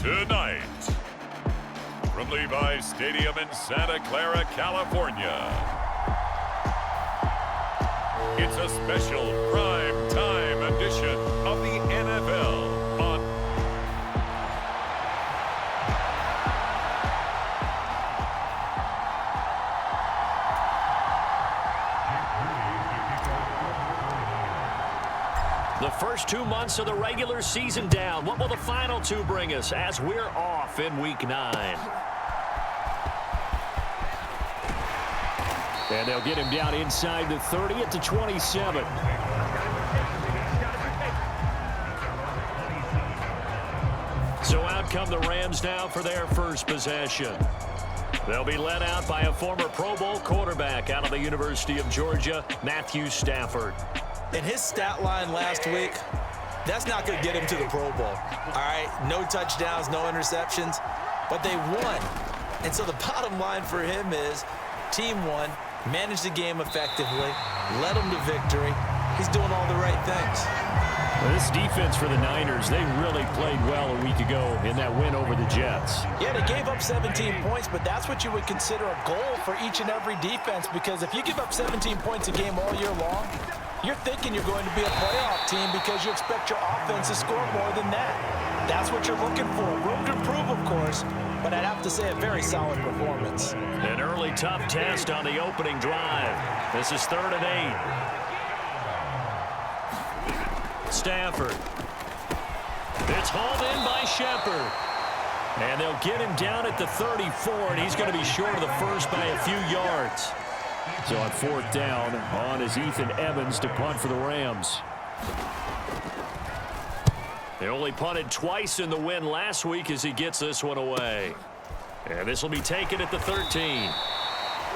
Tonight, from Levi's Stadium in Santa Clara, California, it's a special prime time edition of the NFL on the first 2 months of the regular season down. What will the final two bring us as we're off in Week 9? And they'll get him down inside the 30 at the 27. So out come the Rams now for their first possession. They'll be led out by a former Pro Bowl quarterback out of the University of Georgia, Matthew Stafford. In his stat line last week, that's not going to get him to the Pro Bowl. All right, no touchdowns, no interceptions, but they won. And so the bottom line for him is team won, managed the game effectively, led them to victory. He's doing all the right things. Well, this defense for the Niners, they really played well a week ago in that win over the Jets. Yeah, they gave up 17 points, but that's what you would consider a goal for each and every defense, because if you give up 17 points a game all year long, you're thinking you're going to be a playoff team because you expect your offense to score more than that. That's what you're looking for. Room to improve, of course, but I'd have to say a very solid performance. An early tough test on the opening drive. This is 3rd and 8. Stafford. It's hauled in by Shepard. And they'll get him down at the 34, and he's going to be short of the first by a few yards. So on 4th down, on is Ethan Evans to punt for the Rams. They only punted twice in the win last week as he gets this one away. And this will be taken at the 13.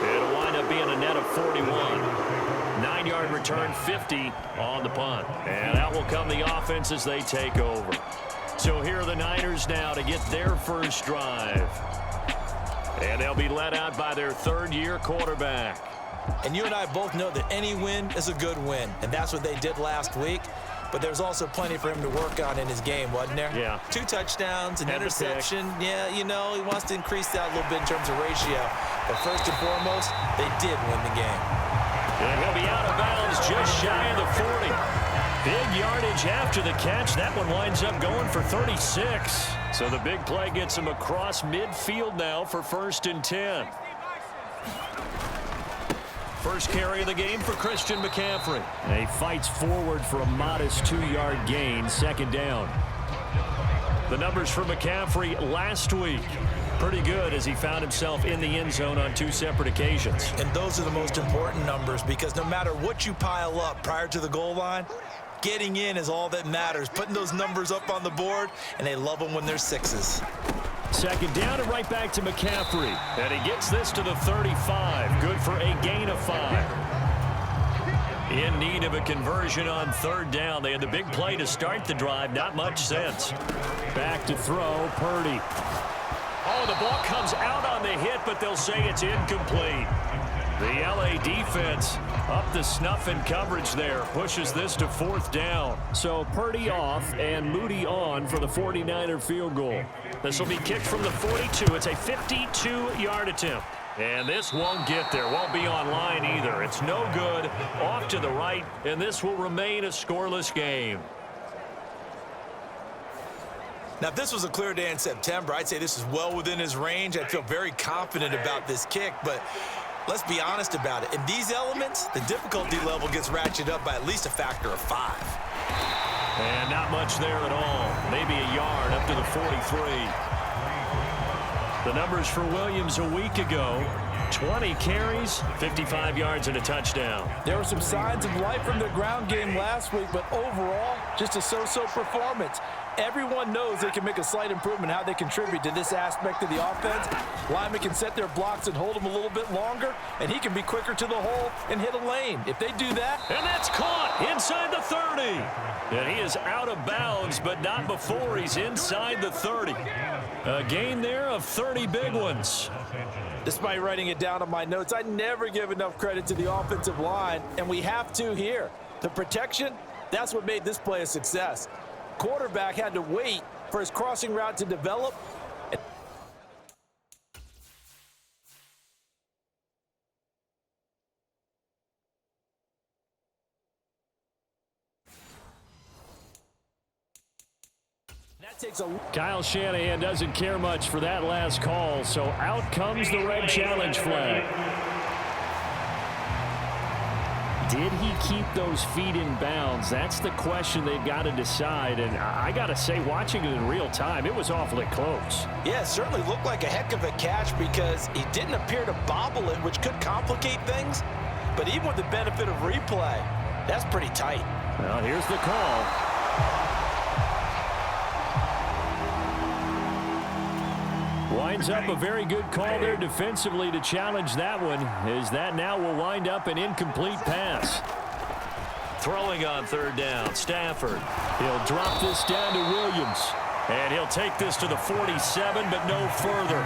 It'll wind up being a net of 41. 9-yard return, 50 on the punt. And out will come the offense as they take over. So here are the Niners now to get their first drive. And they'll be led out by their 3rd-year quarterback. And you and I both know that any win is a good win, and that's what they did last week. But there's also plenty for him to work on in his game, wasn't there? Yeah. 2 touchdowns, an interception. Yeah, you know, he wants to increase that a little bit in terms of ratio. But first and foremost, they did win the game. And he'll be out of bounds just shy of the 40. Big yardage after the catch. That one winds up going for 36. So the big play gets him across midfield now for 1st and 10. First carry of the game for Christian McCaffrey. And he fights forward for a modest 2-yard gain, 2nd down. The numbers for McCaffrey last week, pretty good as he found himself in the end zone on 2 separate occasions. And those are the most important numbers, because no matter what you pile up prior to the goal line, getting in is all that matters. Putting those numbers up on the board, and they love them when they're 6s. 2nd down and right back to McCaffrey. And he gets this to the 35. Good for a gain of 5. In need of a conversion on 3rd down. They had the big play to start the drive. Not much sense. Back to throw, Purdy. Oh, the ball comes out on the hit, but they'll say it's incomplete. The LA defense up to snuff in coverage there. Pushes this to 4th down. So Purdy off and Moody on for the 49er field goal. This will be kicked from the 42. It's a 52-yard attempt. And this won't get there. Won't be on line either. It's no good. Off to the right, and this will remain a scoreless game. Now, if this was a clear day in September, I'd say this is well within his range. I'd feel very confident about this kick, but let's be honest about it. In these elements, the difficulty level gets ratcheted up by at least a factor of 5. And not much there at all. Maybe a yard up to the 43. The numbers for Williams a week ago: 20 carries, 55 yards, and a touchdown. There were some signs of life from their ground game last week, but overall, just a so-so performance. Everyone knows they can make a slight improvement how they contribute to this aspect of the offense. Linemen can set their blocks and hold them a little bit longer, and he can be quicker to the hole and hit a lane. If they do that... And that's caught inside the 30. And he is out of bounds, but not before he's inside the 30. A gain there of 30 big ones. Despite writing it down on my notes, I never give enough credit to the offensive line, and we have to here. The protection, that's what made this play a success. Quarterback had to wait for his crossing route to develop. Kyle Shanahan doesn't care much for that last call, so out comes the red challenge flag. Did he keep those feet in bounds? That's the question they've got to decide, and I got to say, watching it in real time, it was awfully close. Yeah, it certainly looked like a heck of a catch because he didn't appear to bobble it, which could complicate things, but even with the benefit of replay, that's pretty tight. Well, here's the call. Winds up a very good call there defensively to challenge that one, as that now will wind up an incomplete pass. Throwing on third down, Stafford. He'll drop this down to Williams, and he'll take this to the 47, but no further,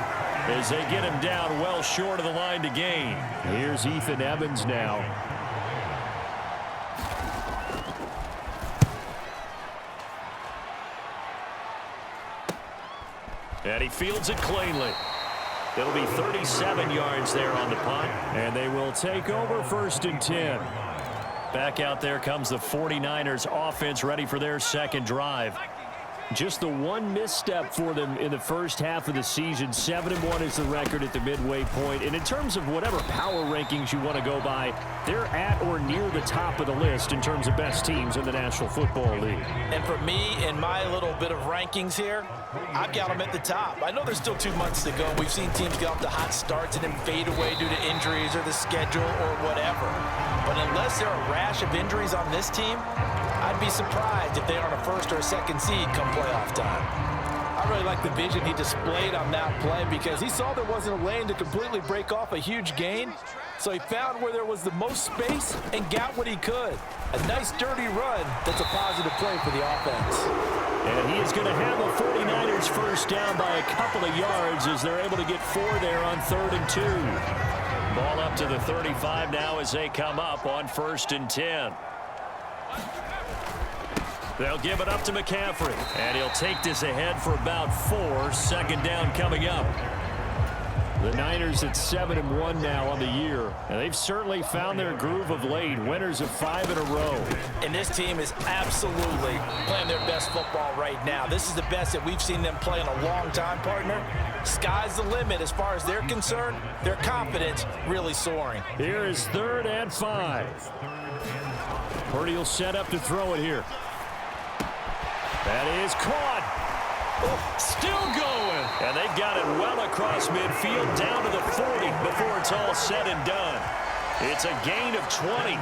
as they get him down well short of the line to gain. Here's Ethan Evans now. And he fields it cleanly. It'll be 37 yards there on the punt. And they will take over 1st and 10. Back out there comes the 49ers offense ready for their second drive. Just the one misstep for them in the first half of the season. 7-1 is the record at the midway point. And in terms of whatever power rankings you want to go by, they're at or near the top of the list in terms of best teams in the National Football League. And for me, in my little bit of rankings here, I've got them at the top. I know there's still 2 months to go. We've seen teams get off to hot starts and then fade away due to injuries or the schedule or whatever. But unless there are a rash of injuries on this team, I'd be surprised if they aren't a 1st or a 2nd seed come playoff time. I really like the vision he displayed on that play because he saw there wasn't a lane to completely break off a huge gain. So he found where there was the most space and got what he could. A nice dirty run that's a positive play for the offense. And he is going to have a 49ers first down by a couple of yards as they're able to get 4 there on 3rd and 2. Ball up to the 35 now as they come up on 1st and 10. They'll give it up to McCaffrey, and he'll take this ahead for about 4. 2nd down coming up. The Niners at 7-1 now on the year, and they've certainly found their groove of late. Winners of 5 in a row. And this team is absolutely playing their best football right now. This is the best that we've seen them play in a long time, partner. Sky's the limit as far as they're concerned. Their confidence really soaring. Here is 3rd and 5. Purdy will set up to throw it here. That is caught. Still going. And they've got it well across midfield down to the 40 before it's all said and done. It's a gain of 20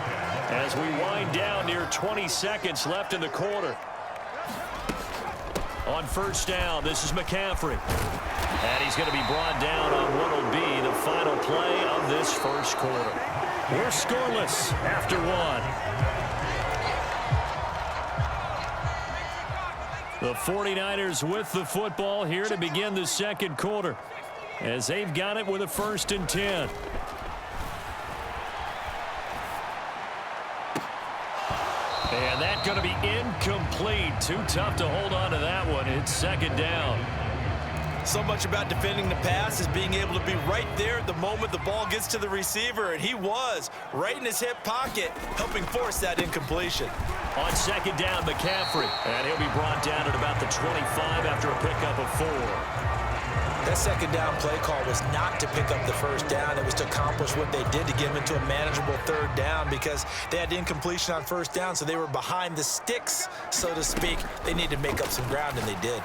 as we wind down near 20 seconds left in the quarter. On 1st down, this is McCaffrey. And he's going to be brought down on what will be the final play of this 1st quarter. We're scoreless after 1. The 49ers with the football here to begin the 2nd quarter as they've got it with a 1st and 10. And that's going to be incomplete. Too tough to hold on to that one. It's 2nd down. So much about defending the pass is being able to be right there at the moment the ball gets to the receiver, and he was right in his hip pocket, helping force that incompletion. On 2nd down, McCaffrey, and he'll be brought down at about the 25 after a pickup of 4. That 2nd down play call was not to pick up the 1st down. It was to accomplish what they did to get him into a manageable 3rd down because they had incompletion on 1st down, so they were behind the sticks, so to speak. They needed to make up some ground, and they did.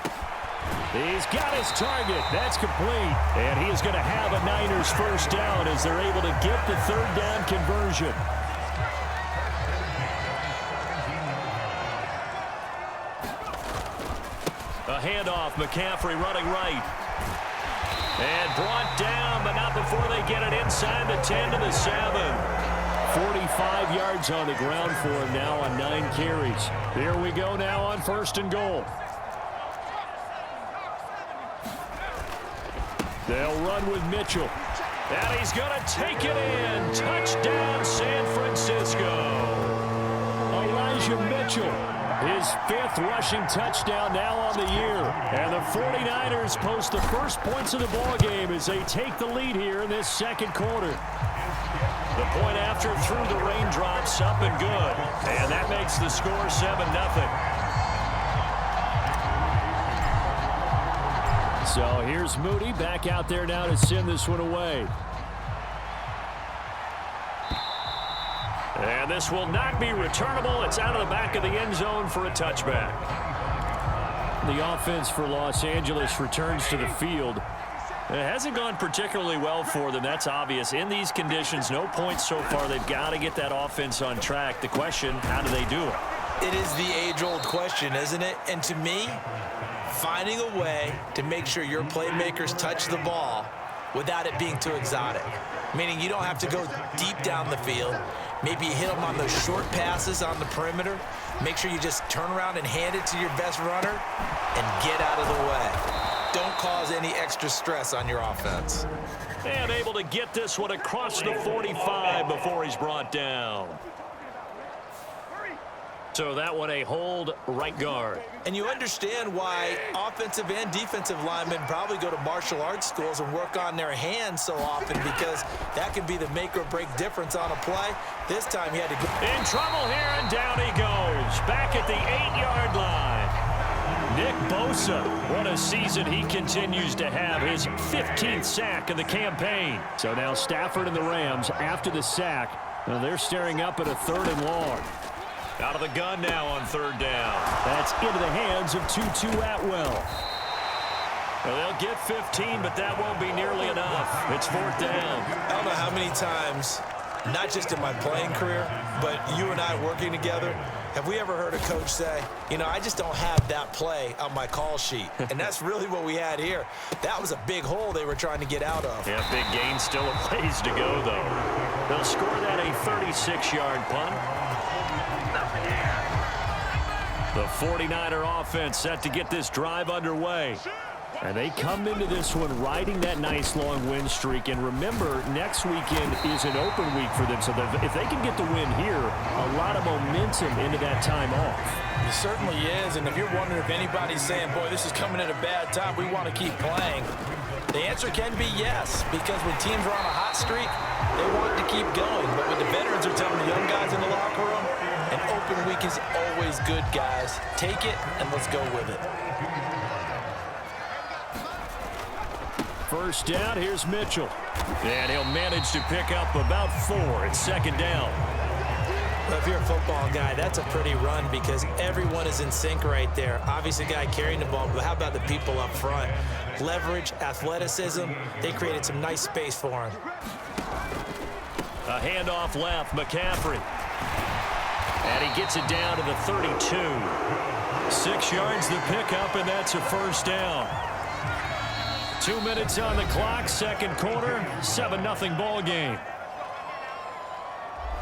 He's got his target. That's complete. And he is going to have a Niners first down as they're able to get the 3rd down conversion. A handoff. McCaffrey running right. And brought down, but not before they get it inside the 10 to the 7. 45 yards on the ground for him now on 9 carries. Here we go now on 1st and goal. They'll run with Mitchell. And he's going to take it in. Touchdown, San Francisco. Elijah Mitchell His 5th rushing touchdown now on the year. And the 49ers post the first points of the ballgame as they take the lead here in this second quarter. The point after through the raindrops, up and good. And that makes the score 7-0. So here's Moody back out there now to send this one away. And this will not be returnable. It's out of the back of the end zone for a touchback. The offense for Los Angeles returns to the field. It hasn't gone particularly well for them. That's obvious. In these conditions, no points so far. They've got to get that offense on track. The question, how do they do it? It is the age-old question, isn't it? And to me, finding a way to make sure your playmakers touch the ball without it being too exotic. Meaning you don't have to go deep down the field. Maybe you hit them on those short passes on the perimeter. Make sure you just turn around and hand it to your best runner and get out of the way. Don't cause any extra stress on your offense. And able to get this one across the 45 before he's brought down. So that one a hold right guard. And you understand why offensive and defensive linemen probably go to martial arts schools and work on their hands so often, because that can be the make or break difference on a play. This time he had to go. In trouble here, and down he goes. Back at the 8-yard line. Nick Bosa, what a season he continues to have. His 15th sack of the campaign. So now Stafford and the Rams after the sack. Now they're staring up at a 3rd and long. Out of the gun now on 3rd down. That's into the hands of Tutu Atwell. Well, they'll get 15, but that won't be nearly enough. It's 4th down. I don't know how many times, not just in my playing career, but you and I working together, have we ever heard a coach say, you know, I just don't have that play on my call sheet. And that's really what we had here. That was a big hole they were trying to get out of. Yeah, big gain, still a ways to go, though. They'll score that a 36-yard punt. The 49er offense set to get this drive underway. And they come into this one riding that nice long win streak. And remember, next weekend is an open week for them. So if they can get the win here, a lot of momentum into that time off. It certainly is. And if you're wondering if anybody's saying, boy, this is coming at a bad time, we want to keep playing, the answer can be yes. Because when teams are on a hot streak, they want to keep going. But what the veterans are telling the young guys in the locker room, an open week is always good, guys. Take it, and let's go with it. First down, here's Mitchell. And he'll manage to pick up about 4. It's 2nd down. Well, if you're a football guy, that's a pretty run because everyone is in sync right there. Obviously, the guy carrying the ball, but how about the people up front? Leverage, athleticism, they created some nice space for him. A handoff left, McCaffrey. And he gets it down to the 32. 6 yards the pickup, and that's a 1st down. 2 minutes on the clock, second quarter, 7-0 ball game.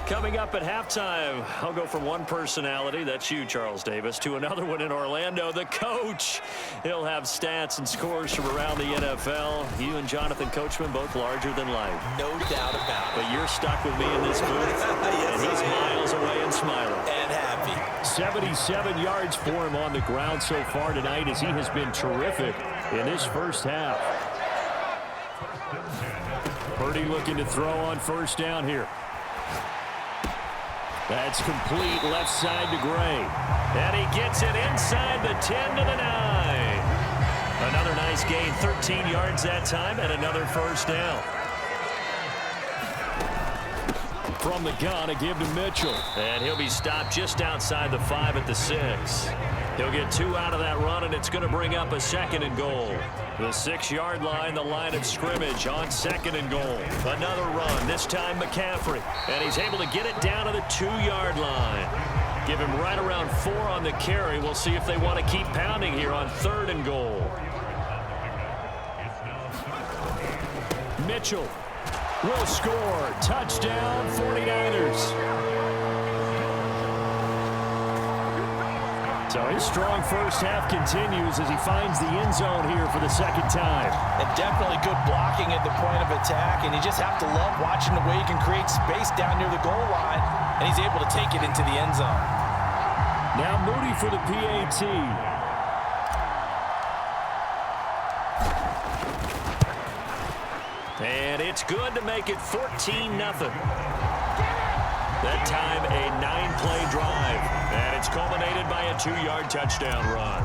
Coming up at halftime, I'll go from one personality, that's you, Charles Davis, to another one in Orlando, the coach. He'll have stats and scores from around the NFL. You and Jonathan Coachman, both larger than life. No doubt about it. But you're stuck with me in this booth, Yes, and he's miles away and smiling. And happy. 77 yards for him on the ground so far tonight as he has been terrific in this first half. Purdy looking to throw on 1st down here. That's complete left side to Gray. And he gets it inside the 10 to the 9. Another nice gain, 13 yards that time, and another 1st down. From the gun, a give to Mitchell. And he'll be stopped just outside the 5 at the 6. He'll get 2 out of that run, and it's going to bring up a 2nd and goal. The 6-yard line, the line of scrimmage on 2nd and goal. Another run, this time McCaffrey. And he's able to get it down to the 2-yard line. Give him right around 4 on the carry. We'll see if they want to keep pounding here on 3rd and goal. Mitchell will score. Touchdown, 49ers. So his strong first half continues as he finds the end zone here for the 2nd time. And definitely good blocking at the point of attack, and you just have to love watching the way he can create space down near the goal line, and he's able to take it into the end zone. Now Moody for the PAT. And it's good to make it 14-0. That time a 9-play drive. And it's culminated by a 2-yard touchdown run.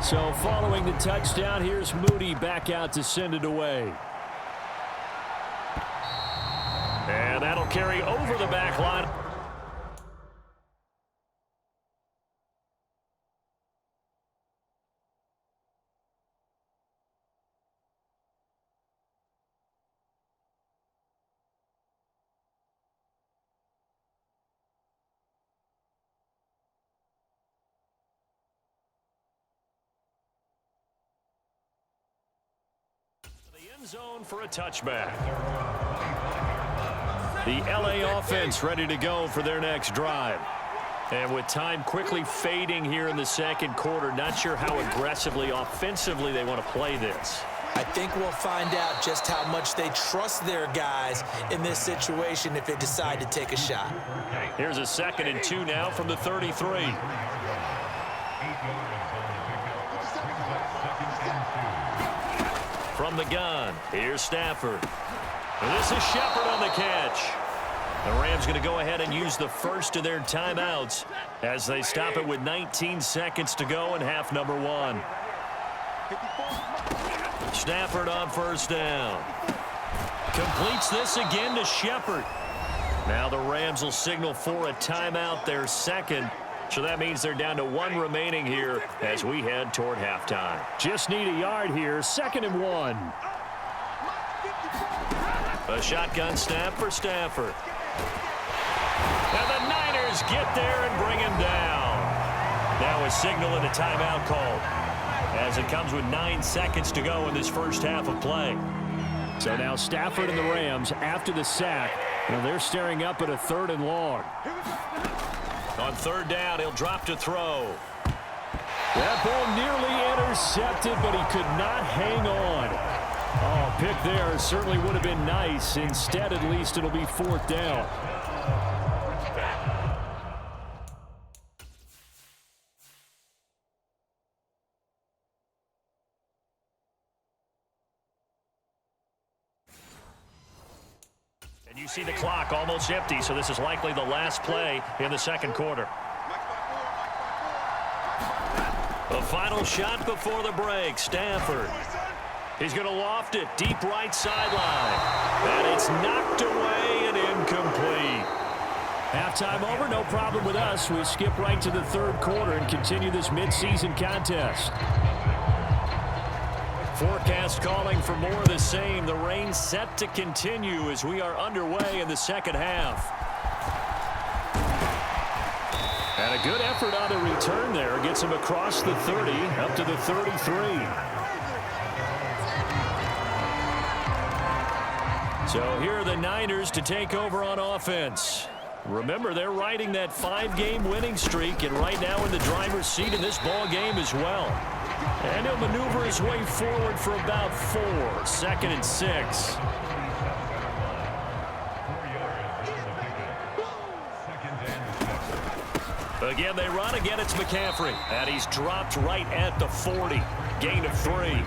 So following the touchdown, here's Moody back out to send it away. And that'll carry over the back line. Zone for a touchback. The LA offense ready to go for their next drive. And with time quickly fading here in the second quarter, not sure how aggressively, offensively they want to play this. I think we'll find out just how much they trust their guys in this situation if they decide to take a shot. Here's a 2nd and 2 now from the 33. From the gun, here's Stafford. And this is Shepard on the catch. The Rams going to go ahead and use the first of their timeouts as they stop it with 19 seconds to go in half number 1. Stafford on first down. Completes this again to Shepard. Now the Rams will signal for a timeout, their second. So that means they're down to 1 remaining here as we head toward halftime. Just need a yard here, 2nd and 1. A shotgun snap for Stafford. And the Niners get there and bring him down. Now a signal and a timeout called as it comes with 9 seconds to go in this first half of play. So now Stafford and the Rams, after the sack, they're staring up at a 3rd and long. On 3rd down, he'll drop to throw. That ball nearly intercepted, but he could not hang on. Oh, pick there certainly would have been nice. Instead, at least, it'll be 4th down. And you see the clock almost empty, so this is likely the last play in the second quarter. The final shot before the break, Stafford. He's going to loft it deep right sideline. And it's knocked away and incomplete. Halftime over, no problem with us. We skip right to the 3rd quarter and continue this midseason contest. Forecast calling for more of the same. The rain set to continue as we are underway in the second half. And a good effort on the return there. Gets him across the 30, up to the 33. So here are the Niners to take over on offense. Remember, they're riding that 5-game winning streak, and right now in the driver's seat in this ball game as well. And he'll maneuver his way forward for about 4. 2nd and 6. Again, they run. Again, it's McCaffrey. And he's dropped right at the 40. Gain of 3.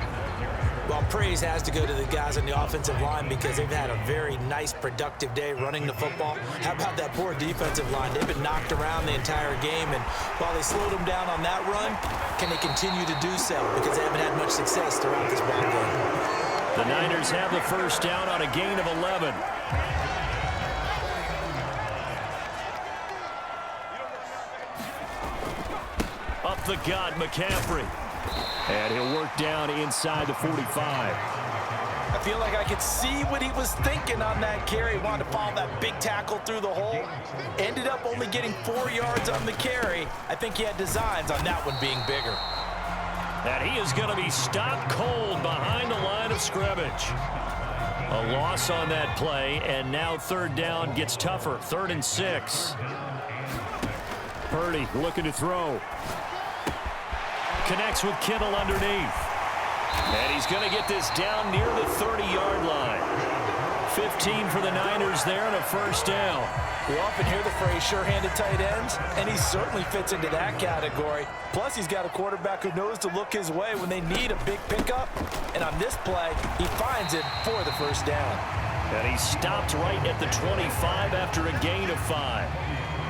Well, praise has to go to the guys on the offensive line because they've had a very nice, productive day running the football. How about that poor defensive line? They've been knocked around the entire game, and while they slowed them down on that run, can they continue to do so? Because they haven't had much success throughout this ball game. The Niners have the first down on a gain of 11. Up the gut, McCaffrey. And he'll work down inside the 45. I feel like I could see what he was thinking on that carry. Wanted to follow that big tackle through the hole. Ended up only getting 4 yards on the carry. I think he had designs on that one being bigger. And he is going to be stopped cold behind the line of scrimmage. A loss on that play, and now 3rd down gets tougher. 3rd and 6. Purdy looking to throw. Connects with Kittle underneath. And he's going to get this down near the 30-yard line. 15 for the Niners there and a first down. We often hear the phrase sure-handed tight ends, and he certainly fits into that category. Plus, he's got a quarterback who knows to look his way when they need a big pickup. And on this play, he finds it for the first down. And he stopped right at the 25 after a gain of 5.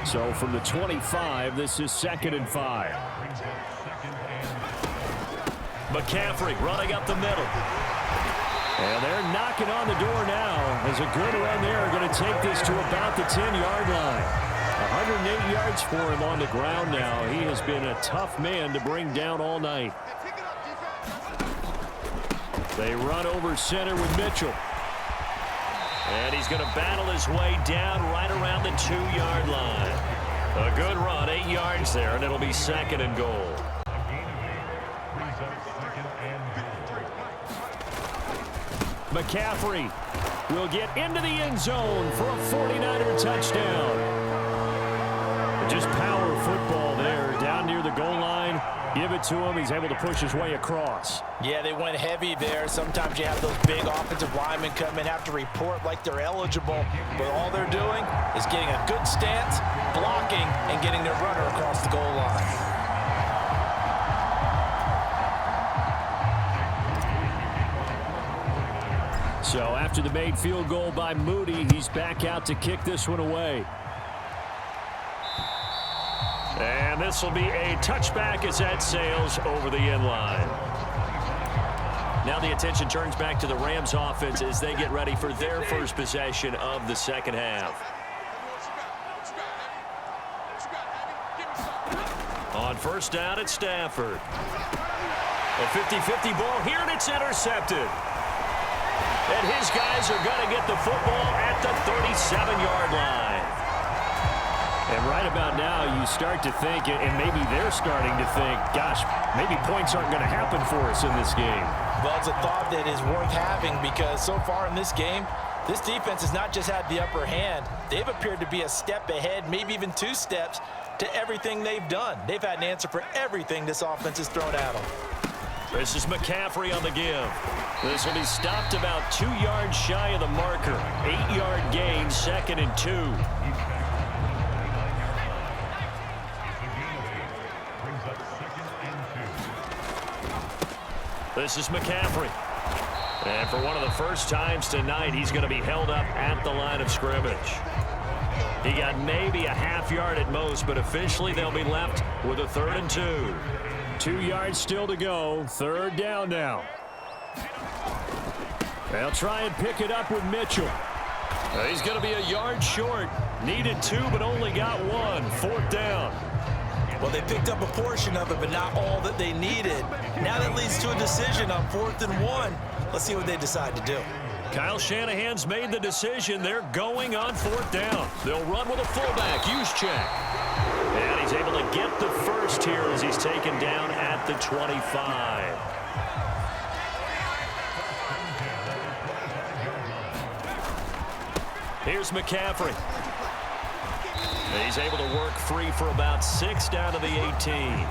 So from the 25, this is 2nd and 5. McCaffrey running up the middle. And they're knocking on the door now as a good run there. Going to take this to about the 10-yard line. 108 yards for him on the ground now. He has been a tough man to bring down all night. They run over center with Mitchell. And he's going to battle his way down right around the 2-yard line. A good run, 8 yards there, and it'll be 2nd and goal. McCaffrey will get into the end zone for a 49er touchdown. Just power football there down near the goal line. Give it to him. He's able to push his way across. Yeah, they went heavy there. Sometimes you have those big offensive linemen come in, have to report like they're eligible. But all they're doing is getting a good stance, blocking, and getting their runner across the goal line. So after the made field goal by Moody, he's back out to kick this one away. And this will be a touchback as that sails over the end line. Now the attention turns back to the Rams offense as they get ready for their first possession of the second half. On first down at Stafford. A 50-50 ball here, and it's intercepted. And his guys are going to get the football at the 37-yard line. And right about now, you start to think, and maybe they're starting to think, gosh, maybe points aren't going to happen for us in this game. Well, it's a thought that is worth having because so far in this game, this defense has not just had the upper hand. They've appeared to be a step ahead, maybe even 2 steps, to everything they've done. They've had an answer for everything this offense has thrown at them. This is McCaffrey on the give. This will be stopped about 2 yards shy of the marker. 8-yard gain, 2nd and 2. This is McCaffrey. And for one of the first times tonight, he's going to be held up at the line of scrimmage. He got maybe a half yard at most, but officially they'll be left with a 3rd and 2. 2 yards still to go. 3rd down now. They'll try and pick it up with Mitchell. He's going to be a yard short. Needed 2, but only got 1. 4th down. Well, they picked up a portion of it, but not all that they needed. Now that leads to a decision on 4th and 1. Let's see what they decide to do. Kyle Shanahan's made the decision. They're going on 4th down. They'll run with a fullback. Juszczyk. And he's able to get the first here as he's taken down at the 25. Here's McCaffrey. He's able to work free for about 6 down to the 18.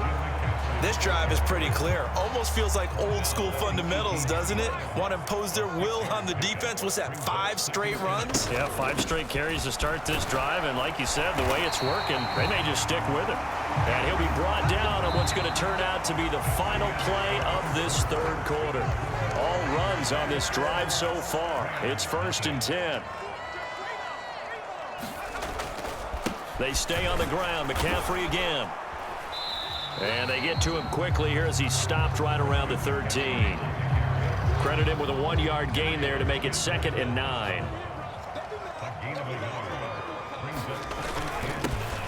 This drive is pretty clear. Almost feels like old school fundamentals, doesn't it? Want to impose their will on the defense. What's that, 5 straight runs? Yeah, 5 straight carries to start this drive. And like you said, the way it's working, they may just stick with it. And he'll be brought down on what's going to turn out to be the final play of this 3rd quarter. All runs on this drive so far. It's 1st and 10. They stay on the ground. McCaffrey again. And they get to him quickly here as he's stopped right around the 13. Credit him with a 1-yard gain there to make it 2nd and 9.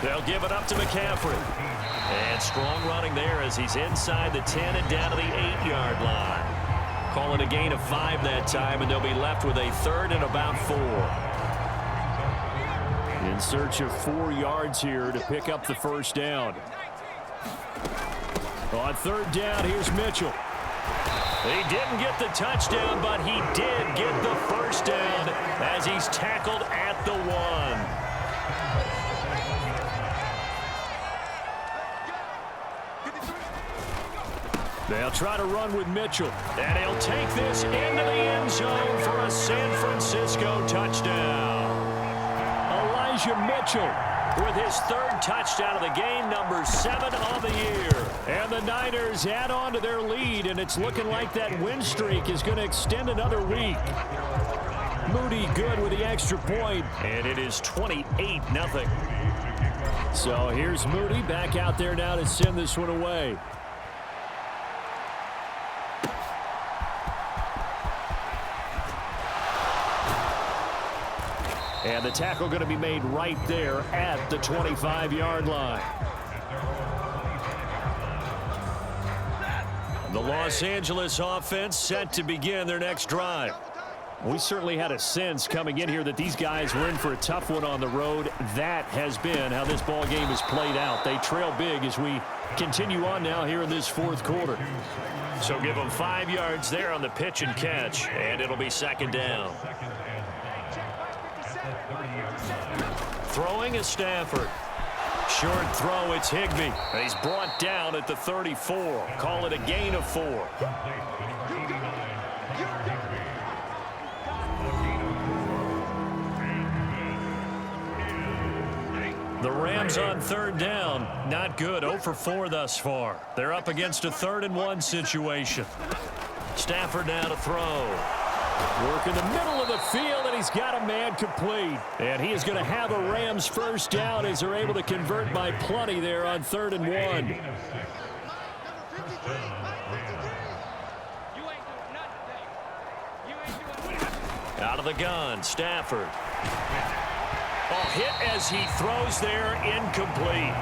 They'll give it up to McCaffrey. And strong running there as he's inside the 10 and down to the 8-yard line. Call it a gain of 5 that time, and they'll be left with a 3rd and about 4. In search of 4 yards here to pick up the first down. On 3rd down, here's Mitchell. He didn't get the touchdown, but he did get the first down as he's tackled at the 1. They'll try to run with Mitchell. And he'll take this into the end zone for a San Francisco touchdown. Elijah Mitchell with his third touchdown of the game, number 7 on the year. And the Niners add on to their lead, and it's looking like that win streak is going to extend another week. Moody good with the extra point, and it is 28-0. So here's Moody back out there now to send this one away. And the tackle going to be made right there at the 25-yard line. The Los Angeles offense set to begin their next drive. We certainly had a sense coming in here that these guys were in for a tough one on the road. That has been how this ball game has played out. They trail big as we continue on now here in this fourth quarter. So give them 5 yards there on the pitch and catch, and it'll be second down. Throwing is Stafford. Short throw, it's Higbee. He's brought down at the 34. Call it a gain of 4. The Rams on third down. Not good. 0 for 4 thus far. They're up against a 3rd and 1 situation. Stafford now to throw. Work in the middle of the field, and he's got a man complete. And he is going to have a Rams first down as they're able to convert by plenty there on 3rd and 1. Out of the gun, Stafford. Oh, hit as he throws there, incomplete.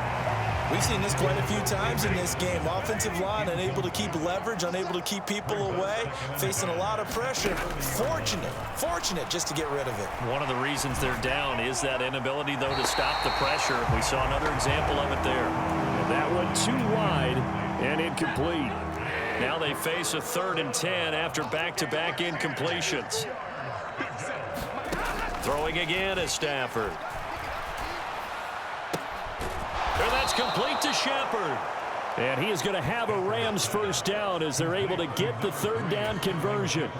We've seen this quite a few times in this game. Offensive line unable to keep leverage, unable to keep people away, facing a lot of pressure. Fortunate just to get rid of it. One of the reasons they're down is that inability, though, to stop the pressure. We saw another example of it there. And that one too wide and incomplete. Now they face a 3rd and 10 after back-to-back incompletions. Throwing again is Stafford. And that's complete to Shepard. And he is going to have a Rams first down as they're able to get the 3rd down conversion.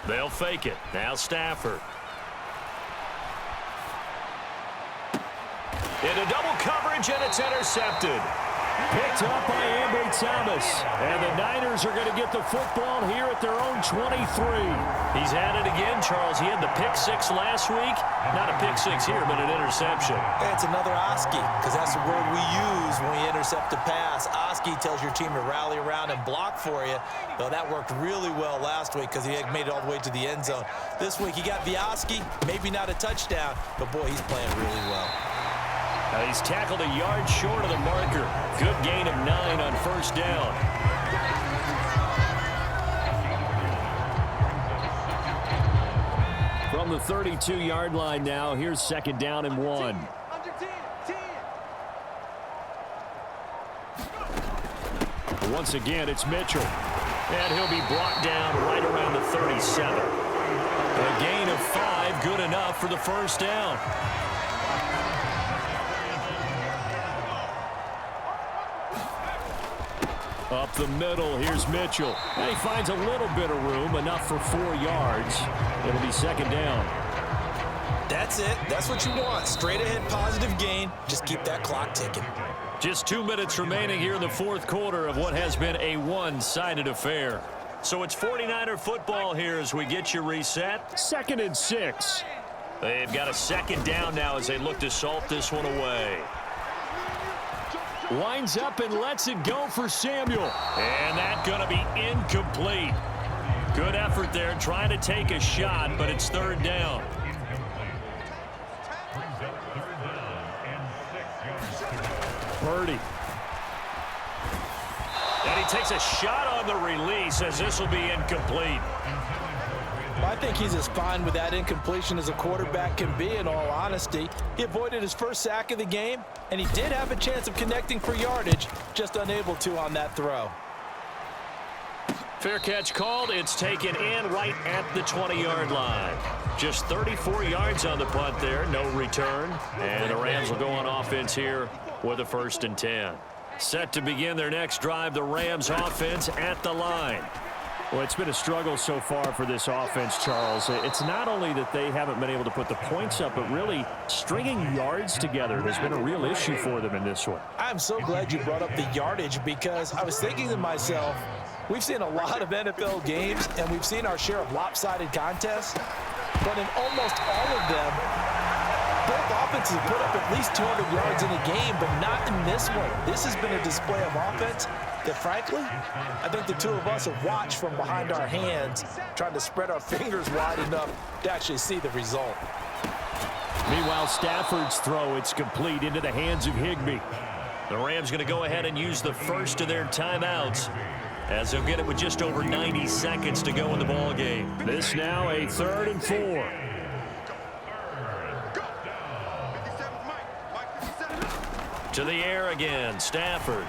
They'll fake it. Now Stafford. Into double coverage, and it's intercepted. Picked up by Ambry Thomas. And the Niners are going to get the football here at their own 23. He's had it again, Charles. He had the pick 6 last week. Not a pick 6 here, but an interception. It's another Oski, because that's the word we use when we intercept a pass. Oski tells your team to rally around and block for you. Though that worked really well last week because he had made it all the way to the end zone. This week he got the Oski, maybe not a touchdown, but boy, he's playing really well. He's tackled a yard short of the marker. Good gain of 9 on first down. From the 32-yard line now, here's 2nd down and 1. Once again, it's Mitchell. And he'll be brought down right around the 37. A gain of 5, good enough for the first down. Up the middle, here's Mitchell. And he finds a little bit of room, enough for 4 yards. It'll be 2nd down. That's it. That's what you want. Straight ahead, positive gain. Just keep that clock ticking. Just 2 minutes remaining here in the fourth quarter of what has been a one-sided affair. So it's 49er football here as we get you reset. 2nd and 6. They've got a 2nd down now as they look to salt this one away. Winds up and lets it go for Samuel. And that's going to be incomplete. Good effort there trying to take a shot, but it's 3rd down. Purdy. And he takes a shot on the release as this will be incomplete. I think he's as fine with that incompletion as a quarterback can be, in all honesty. He avoided his first sack of the game, and he did have a chance of connecting for yardage, just unable to on that throw. Fair catch called. It's taken in right at the 20-yard line. Just 34 yards on the punt there. No return. And the Rams will go on offense here with a 1st and 10. Set to begin their next drive, the Rams offense at the line. Well, it's been a struggle so far for this offense, Charles. It's not only that they haven't been able to put the points up, but really stringing yards together has been a real issue for them in this one. I'm so glad you brought up the yardage because I was thinking to myself, we've seen a lot of NFL games and we've seen our share of lopsided contests, but in almost all of them, both offenses put up at least 200 yards in a game, but not in this one. This has been a display of offense that, frankly, I think the two of us have watched from behind our hands, trying to spread our fingers wide enough to actually see the result. Meanwhile, Stafford's throw, it's complete into the hands of Higbee. The Rams going to go ahead and use the first of their timeouts, as they'll get it with just over 90 seconds to go in the ball game. This now a 3rd and 4. To the air again, Stafford.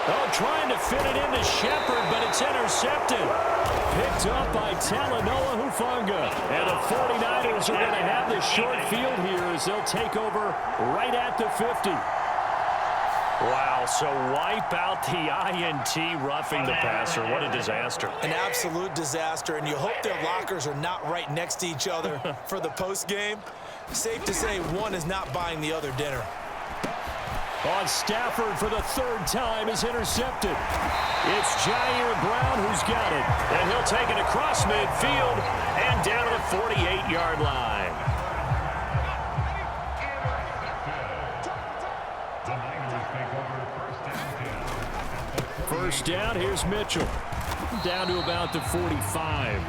Oh, trying to fit it into Shepard, but it's intercepted. Picked up by Talanoa Hufanga. And the 49ers are going to have the short field here as they'll take over right at the 50. Wow, so wipe out the INT roughing the passer. What a disaster. An absolute disaster, and you hope their lockers are not right next to each other for the postgame. Safe to say one is not buying the other dinner. On Stafford for the 3rd time is intercepted. It's Jair Brown who's got it. And he'll take it across midfield and down to the 48-yard line. First down, here's Mitchell. Down to about the 45.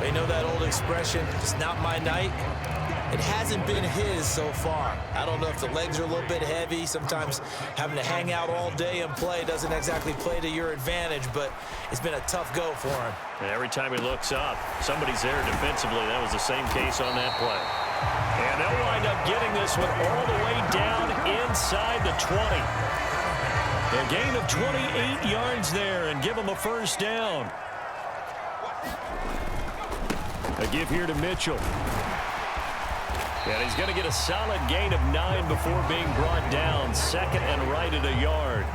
They know that old expression, it's not my night. It hasn't been his so far. I don't know if the legs are a little bit heavy. Sometimes having to hang out all day and play doesn't exactly play to your advantage, but it's been a tough go for him. And every time he looks up, somebody's there defensively. That was the same case on that play. And they'll wind up getting this one all the way down inside the 20. A gain of 28 yards there and give them a 1st down. A give here to Mitchell. And he's going to get a solid gain of 9 before being brought down. 2nd and right at a yard.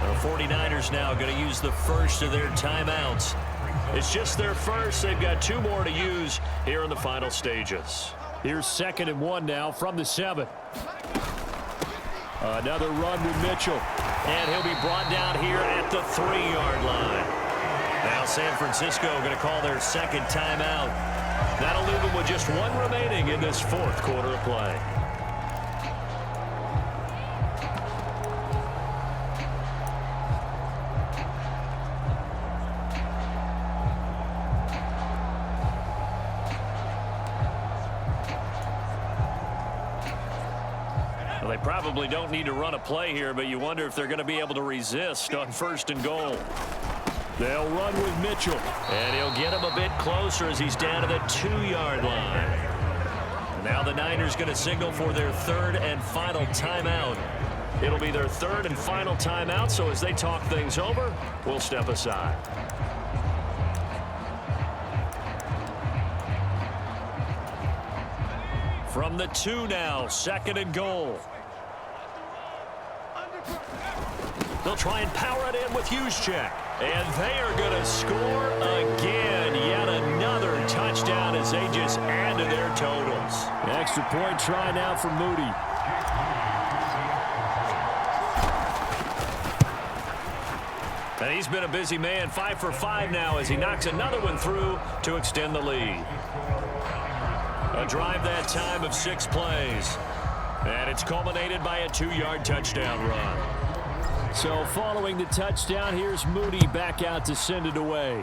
The 49ers now going to use the first of their timeouts. It's just their first. They've got 2 more to use here in the final stages. Here's 2nd and 1 now from the 7. Another run with Mitchell. And he'll be brought down here at the 3-yard line. Now San Francisco going to call their 2nd timeout. That'll leave them with just 1 remaining in this 4th quarter of play. Well, they probably don't need to run a play here, but you wonder if they're going to be able to resist on 1st and goal. They'll run with Mitchell. And he'll get him a bit closer as he's down to the 2-yard line. Now the Niners going to signal for their 3rd and final timeout. It'll be their 3rd and final timeout, so as they talk things over, we'll step aside. From the 2 now, 2nd and goal. They'll try and power it in with Juszczyk. And they are going to score again. Yet another touchdown as they just add to their totals. An extra point try now for Moody. And he's been a busy man, 5 for 5 now as he knocks another one through to extend the lead. A drive that time of 6 plays. And it's culminated by a 2-yard touchdown run. So following the touchdown, here's Moody back out to send it away.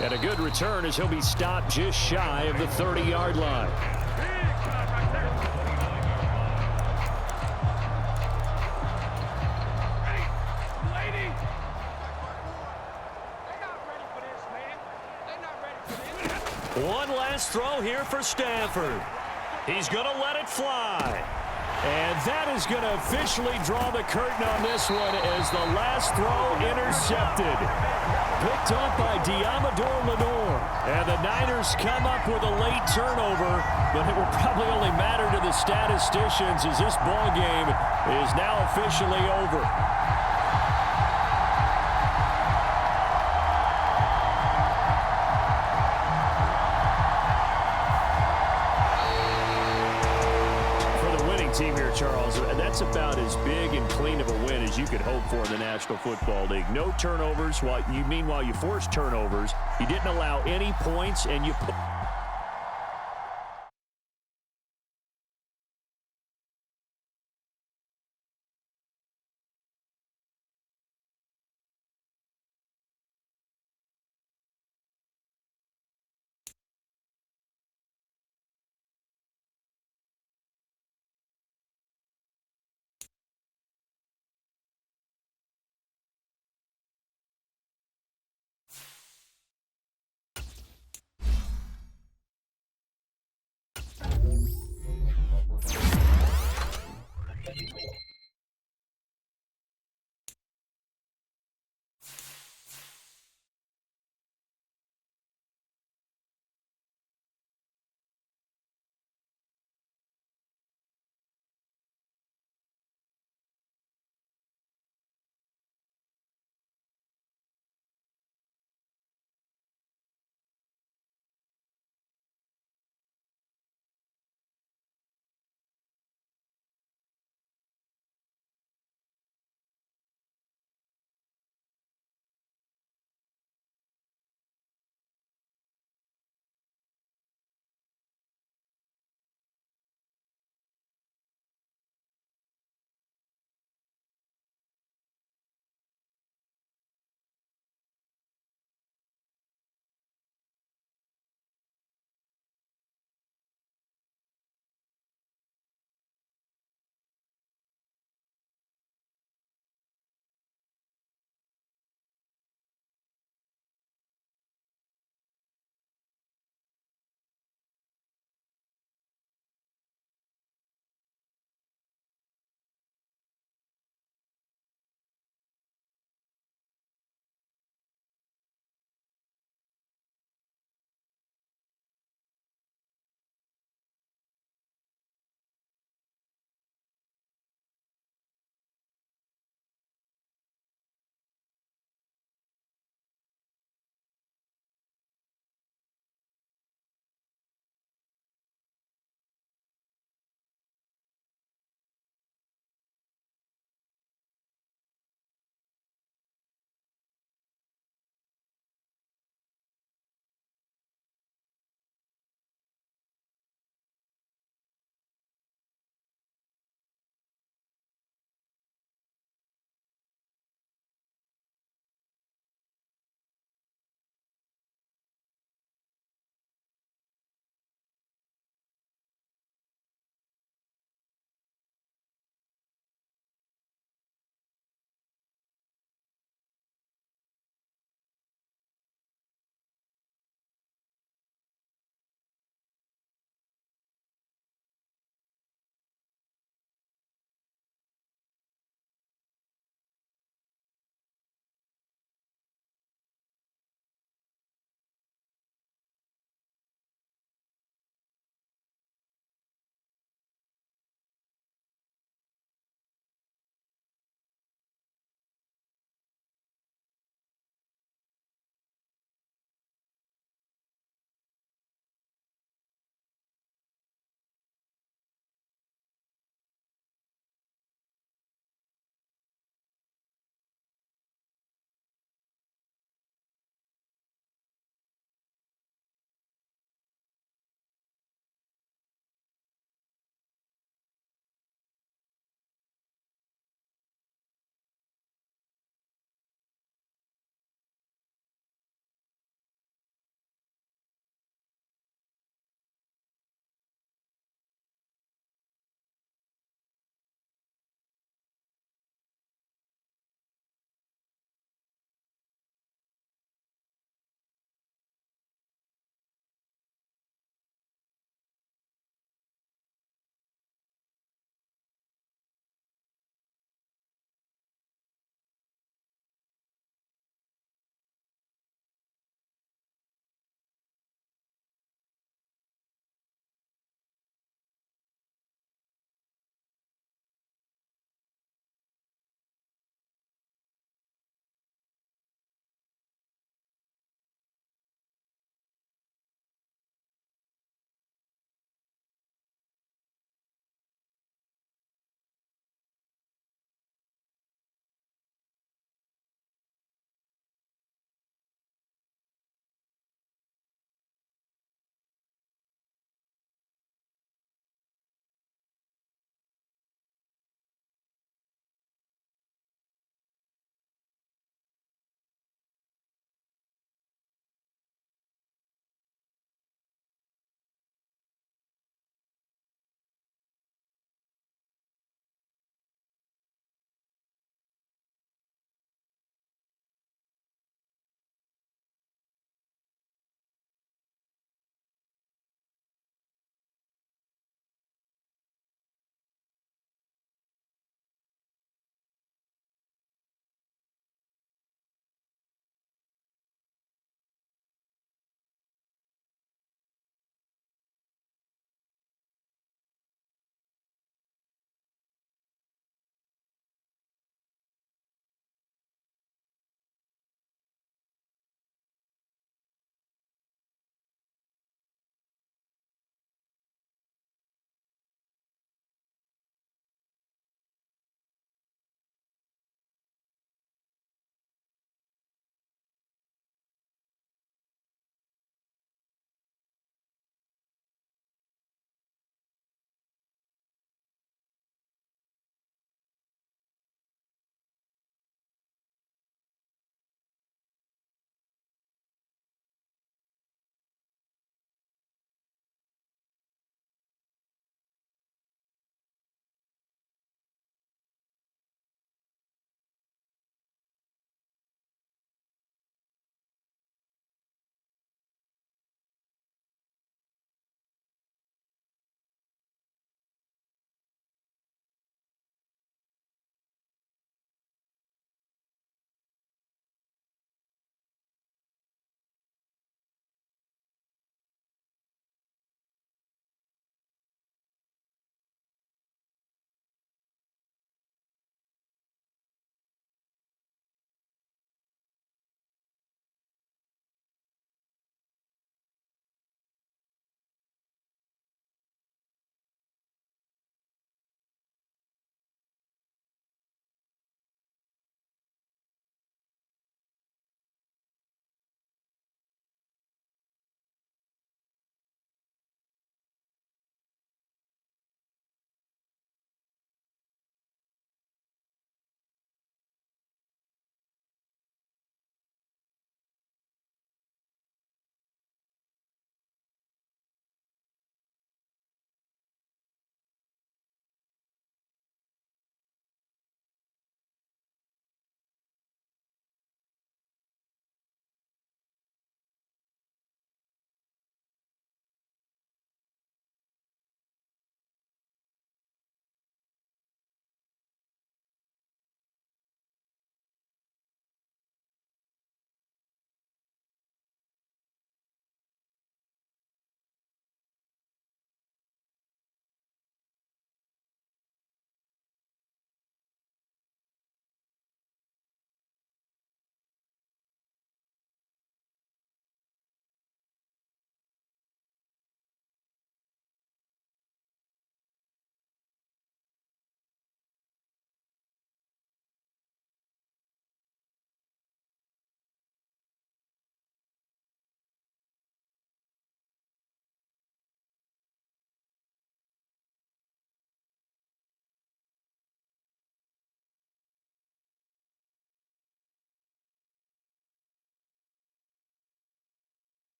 And a good return as he'll be stopped just shy of the 30-yard line. One last throw here for Stafford. He's going to let it fly. And that is going to officially draw the curtain on this one as the last throw intercepted. Picked up by Diamador Lenore. And the Niners come up with a late turnover, but it will probably only matter to the statisticians as this ball game is now officially over. Team here, Charles, and that's about as big and clean of a win as you could hope for in the National Football League. No turnovers. Meanwhile, you forced turnovers. You didn't allow any points, and you put